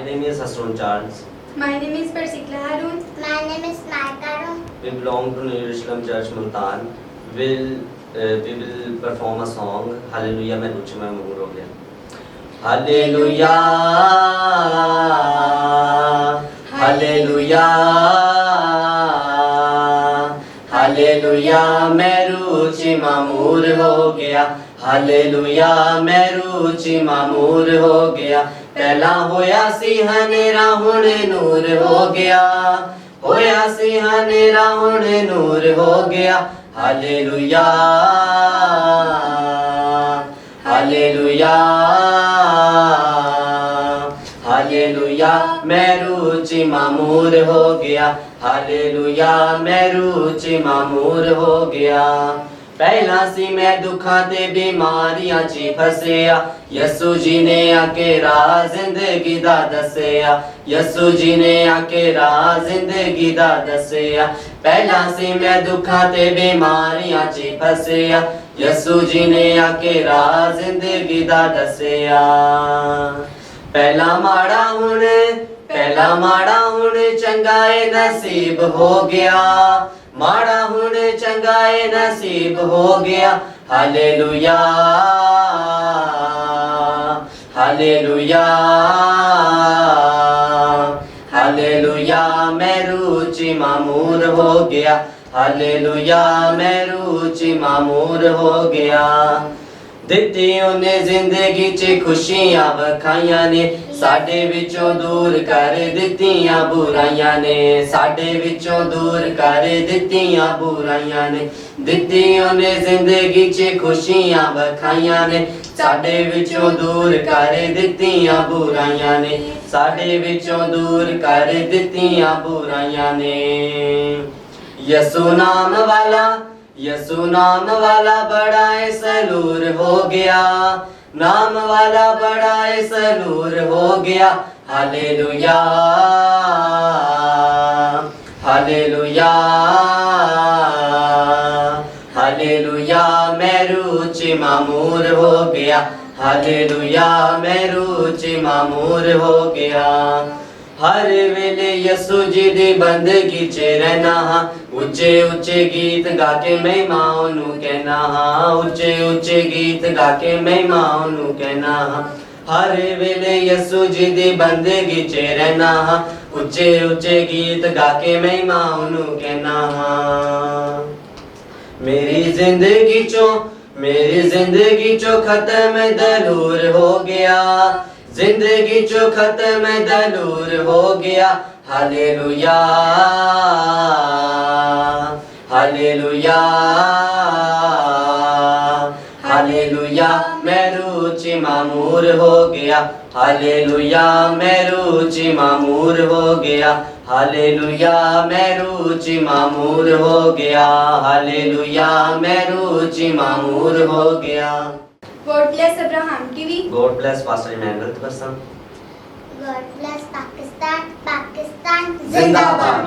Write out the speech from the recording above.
name is Hasrun Charles. My name is Persikla Harun. My name is Naika Harun. We belong to New Islam Church Multan. We will perform a song. Hallelujah, मैं रुचि में मगन हो गया. Hallelujah, Hallelujah, Hallelujah, मैं रुचि मामूर हो गया. Hallelujah, मैं रुचि मामूर हो गया. पहला होया सी हनेरा हुणे नूर हो गया. होया सी हनेरा हुणे नूर हो गया. हालेलुया हालेलुया हालेलुया मैं रुचि मामूर हो गया. हालेलुया मैं रुचि मामूर हो गया. पहला सी मैं दुखा ते बीमारियां ची फसिया. यसू जी ने आके राह जिंदगी दा दसिया. यसू जी ने आके राह जिंदगी दा दसिया. पहला सी मैं दुखा ते बीमारियां ची फसिया. यसू जी ने आके राह जिंदगी दा दसिया. पहला माड़ा हुण चंगाए नसीब हो गया. माड़ा हुण चंगाए नसीब हो गया. हालेलुया हालेलुया हालेलुया मैं रुचि मामूर हो गया. हालेलुया मैं रुचि मामूर हो गया. ਦਿੱਤੀ ਉਹਨੇ ਜ਼ਿੰਦਗੀ 'ਚ ਖੁਸ਼ੀਆਂ ਵਖਾਈਆਂ ਨੇ. ਸਾਡੇ ਵਿੱਚੋਂ ਦੂਰ ਕਰ ਦਿੱਤੀਆਂ ਬੁਰਾਈਆਂ ਨੇ. ਸਾਡੇ ਵਿੱਚੋਂ ਦੂਰ ਕਰ ਦਿੱਤੀਆਂ ਬੁਰਾਈਆਂ ਨੇ. ਦਿੱਤੀ ਉਹਨੇ ਜ਼ਿੰਦਗੀ 'ਚ ਖੁਸ਼ੀਆਂ ਵਖਾਈਆਂ ਨੇ. ਸਾਡੇ ਵਿੱਚੋਂ ਦੂਰ ਕਰ ਦਿੱਤੀਆਂ ਬੁਰਾਈਆਂ ਨੇ. ਸਾਡੇ ਵਿੱਚੋਂ ਦੂਰ ਕਰ ਦਿੱਤੀਆਂ ਬੁਰਾਈਆਂ ਨੇ. यसू नाम वाला बड़ा सलूर हो गया. नाम वाला बड़ा सलूर हो गया. हालेलुया हालेलुया हालेलुया मैं रुचि मामूर हो गया. हालेलुया मैं रुचि मामूर हो गया. हर वेले यसू जी दी बंदगी च रहना हाँ. उच्चे उच्चे गीत गा के महिमाओं नू कहना हाँ. उच्चे उच्चे गीत गा के महिमाओं नू कहना हाँ. हर वेले यसू जी दी बंदगी च रहना हाँ. उच्चे उच्चे गीत गा के महिमाओं नू कहना हाँ. मेरी जिंदगी चो खत्म दलूर हो गया. जिंदगी चो खत्म दलूर हो गया. हालेलुया हालेलुया हालेलुया मैं रुचि मामूर हो गया. हालेलुया मैं रुचि मामूर हो गया. हालेलुया मैं रुचि मामूर हो गया. हालेलुया मैं रुचि मामूर हो गया. God bless Abraham TV. God bless Pastor Emmanuel Tibasam. God bless Pakistan. Pakistan Zindabad.